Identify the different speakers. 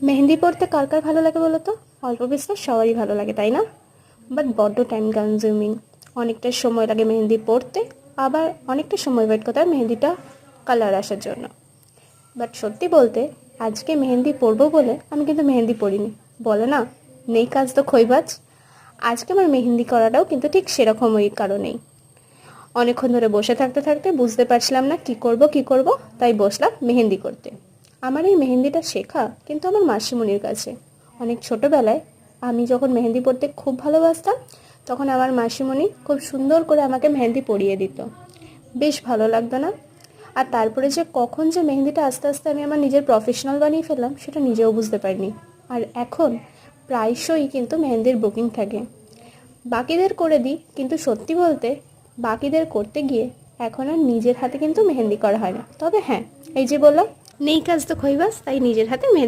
Speaker 1: মেহেন্দি পড়তে কার কার ভালো লাগে বলো তো? অল্প বিস্তর সবারই ভালো লাগে, তাই না? বাট বড্ড টাইম কনজিউমিং। অনেকটা সময় লাগে মেহেন্দি পড়তে, আবার অনেকটা সময় ওয়েট করতে হয় মেহেন্দিটা কালার আসার জন্য। বাট সত্যি বলতে, আজকে মেহেন্দি পরবো বলে আমি কিন্তু মেহেন্দি পরিনি। বলে না, নেই কাজ তো খইবাজ। আজকে আমার মেহেন্দি করাটাও কিন্তু ঠিক সেরকমই কারণেই। অনেকক্ষণ ধরে বসে থাকতে থাকতে বুঝতে পারছিলাম না কি করব, তাই বসলাম মেহেন্দি করতে। আমার এই মেহেন্দিটা শেখা কিন্তু আমার মাসিমণির কাছে। অনেক ছোটোবেলায় আমি যখন মেহেন্দি পরতে খুব ভালোবাসতাম, তখন আমার মাসিমণি খুব সুন্দর করে আমাকে মেহেন্দি পরিয়ে দিত। বেশ ভালো লাগতো না? আর তারপরে যে কখন যে মেহেন্দিটা আস্তে আস্তে আমি আমার নিজের প্রফেশনাল বানিয়ে ফেললাম, সেটা নিজেও বুঝতে পারিনি। আর এখন প্রায়শই কিন্তু মেহেন্দির বুকিং থাকে। বাকিদের করে দিই, কিন্তু সত্যি বলতে বাকিদের করতে গিয়ে এখন আর নিজের হাতে কিন্তু মেহেন্দি করা হয় না। তবে হ্যাঁ, এই যে বললাম, নেই কাজ তো খইবাস, তাই নিজের হাতে মেহেন্দি